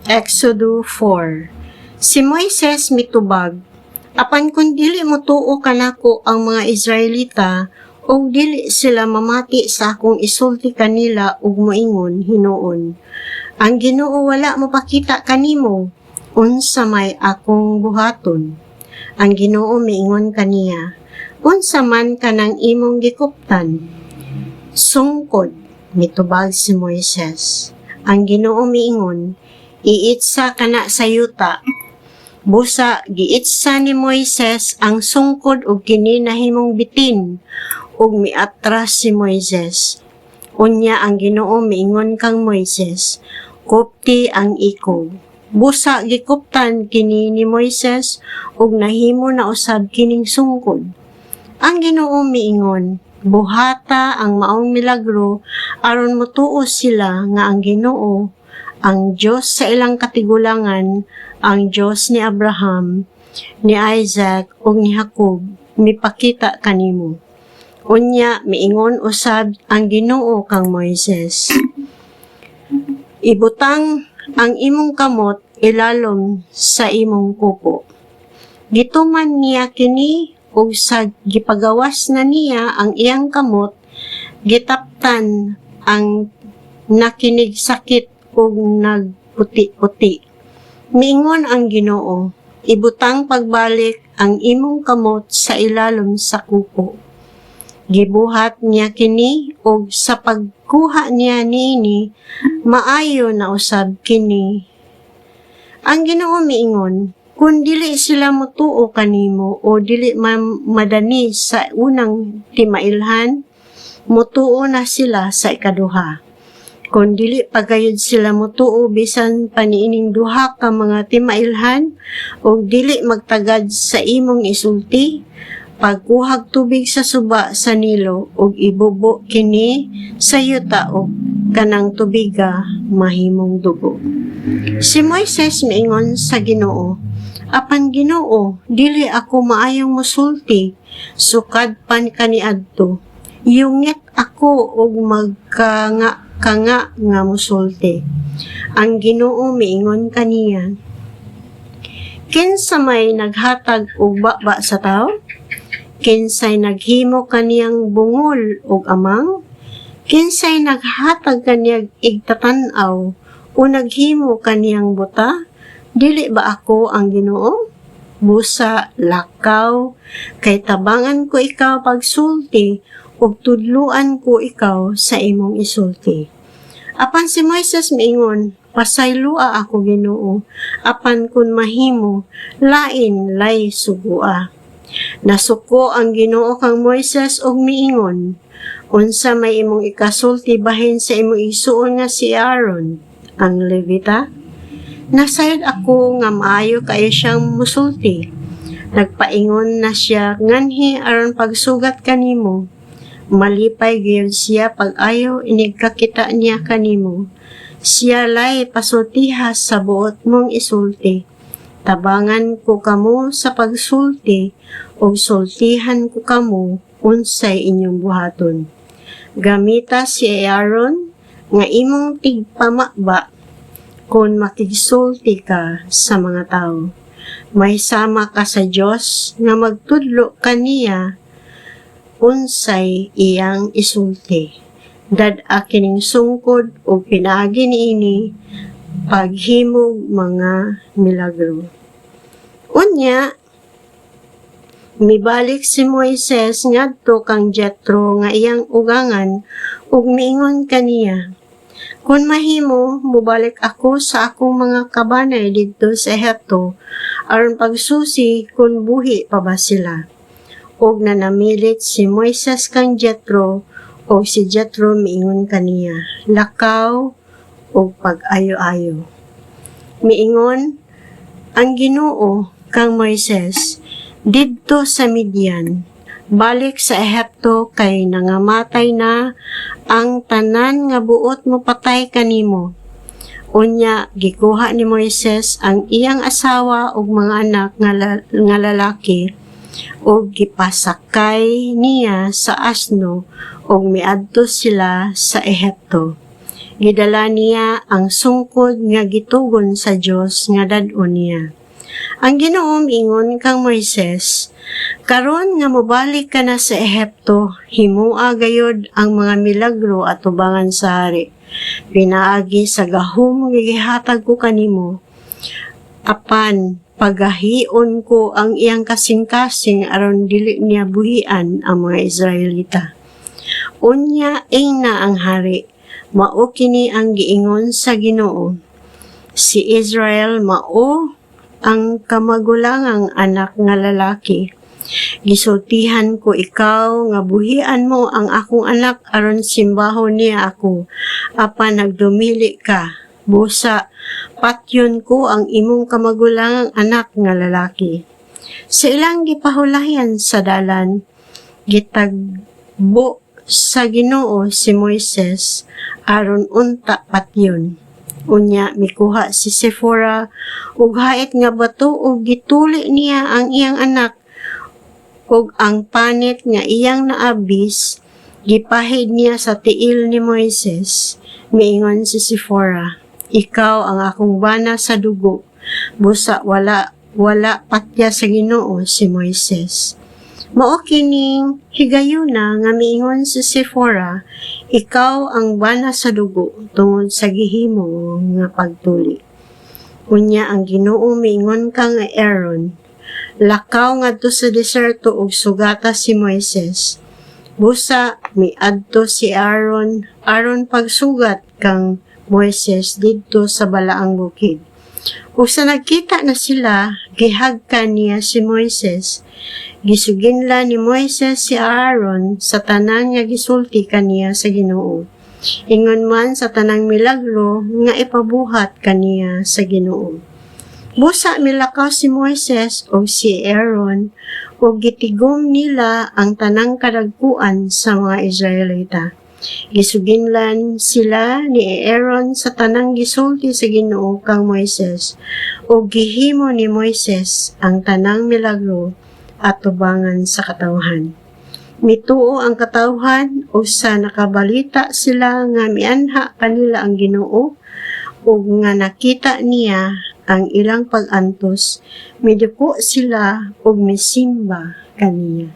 Exodo 4. Si Moises mitubag, apan kung dili mo tuo kanako ang mga Israelita, o dili sila mamati sa akong isulti kanila ug moingon hinuon. Ang Ginoo wala mo pakita kanimo, unsa may akong buhaton. Ang Ginoo miingon kaniya, unsa man kanang imong gikuptan. Sungkod, mitubag si Moises. Ang Ginoo miingon, iitsa kana sa yuta. Busa, giitsa ni Moises ang sungkod ug kini nahimong bitin, ug miatras si Moises. Unya ang Ginoo miingon kang Moises, kupti ang ikaw. Busa gikuptan kini ni Moises ug nahimo na usab kining sungkod. Ang Ginoo miingon, buhata ang maong milagro aron motuo sila nga ang Ginoo, ang Diyos sa ilang katigulangan, ang Diyos ni Abraham, ni Isaac ug ni Jacob, mipakita kanimo. Unya miingon usab ang Ginoo kang Moises, ibutang ang imong kamot ilalom sa imong kuko. Gituman niya kini ug sa gipagawas na niya ang iyang kamot, gitaptan ang nakinig sakit ug nagputi-puti. Miingon ang Ginoo, ibutang pagbalik ang imong kamot sa ilalom sa kuko. Gibuhat niya kini ug sa pagkuha niya niini, maayo na usab kini. Ang Ginoo miingon, kung dili sila motuo kanimo o dili madani sa unang timailhan, motuo na sila sa ikaduha. Kung dili pagayod sila motuo bisan paniining duha ka mga timailhan o dili magtagad sa imong isulti, pagkuhag tubig sa suba sa Nilo ug ibubo kini sa yuta ug kanang tubiga mahimong dugo. Si Moises miingon sa Ginoo, apan Ginoo, dili ako maayong mosulti, sukad pan kaniadto. Yungit ako og magkanga nga mosulti. Ang Ginoo miingon kaniya, kinsa may naghatag og baba sa tao? Kinsay naghimo kaniyang bungol ug amang? Kinsay naghatag kaniyang igtatanaw o naghimo kaniyang buta? Dili ba ako ang Ginoo? Busa, lakaw, kay tabangan ko ikaw pagsulti ug tudluan ko ikaw sa imong isulti. Apan si Moises miingon, pasaylua ako Ginoo, apan kun mahimo, lain lay sugua. Nasuko ang Ginoo kang Moises og miingon, unsa may imong ikasulti bahin sa imong isuon nga si Aaron, ang Levita? Nasayod ako nga maayo kayo siyang musulti. Nagpaingon na siya nganhi aron pagsugat kanimo. Malipay gyud siya pag-ayo inigkakita niya kanimo. Siya lay pasultihas sa buot mong isulti. Tabangan ko kamo sa pagsulti o sultihan ko kamo unsay inyong buhaton. Gamita si Aaron nga imong tigpamakba kung makigsulti ka sa mga tao. May sama ka sa Diyos nga magtudlo kaniya unsay iyang isulti. Dad-a kining sungkod o pinaagi niini paghimog mga milagro. Unya, mibalik si Moises ngadto kang Jethro nga iyang ugangan ug miingon kaniya, kung mahimo, mubalik ako sa akong mga kabanay didto sa Ehipto aron pagsusi kung buhi pa ba sila. Og nanamilit si Moises kang Jethro o si Jethro miingon kaniya, lakaw o pag-ayo-ayo. Miingon, ang Ginoo kang Moises, didto sa Midian, balik sa Ehipto kay nangamatay na ang tanan nga buot mo patay kanimo. Unya, gikuha ni Moises ang iyang asawa ug mga anak nga lalaki ug gipasakay niya sa asno ug miadto sila sa Ehipto. Gidala niya ang sungkod nga gitugon sa Dios nga dadon niya. Ang Ginoo ingon kang Moises, karon nga mobalik ka na sa Ehipto, himua gayod ang mga milagro at tubangan sa hari. Pinaagi sa gahom nga gihatag ko kanimo, apan pagahion ko ang iyang kasing-kasing aron dili niya buhian ang mga Israelita. Unya na ang hari, mao kini ang giingon sa Ginoo. Si Israel mao ang kamagulangang anak nga lalaki. Gisultihan ko ikaw nga buhian mo ang akong anak aron simbahon niya ako. Apan nagdumili ka, busa patyon ko ang imong kamagulangang anak nga lalaki. Sa ilang gipahulayan sa dalan, gitagbo sa Ginoo si Moises aron unta patyon. Unya mikuha si Sephora ug hait nga bato ug gituli niya ang iyang anak ug ang panit nga iyang naabis gipahid niya sa tiil ni Moises. Miingon si Sephora, ikaw ang akong bana sa dugo. Busa wala patya sa Ginoo si Moises. Mao kining higayuna nga miingon si Sephora, ikaw ang bana sa dugo tungod sa gihimo nga pagtuli. Unya ang Ginoo miingon ka nga Aaron, lakaw ngadto sa deserto ug sugata si Moises. Busa miadto si Aaron pagsugat kang Moises didto sa balaang bukid. Ug sa nagkita na sila, gihagkan niya si Moises. Gisuginla ni Moises si Aaron sa tanang nga gisulti kaniya sa Ginoo. Ingon man sa tanang milagro nga ipabuhat kaniya sa Ginoo. Busa milakaw si Moises o si Aaron o gitigom nila ang tanang kadagkuan sa mga Israelita. Gisuginlan sila ni Aaron sa tanang gisulti sa Ginoo kang Moises o gihimo ni Moises ang tanang milagro at tubangan sa katawhan. Mituo ang katawhan o sa nakabalita sila nga mianha kanila ang Ginoo o nga nakita niya ang ilang pag-antos, miduko sila o misimba kaniya.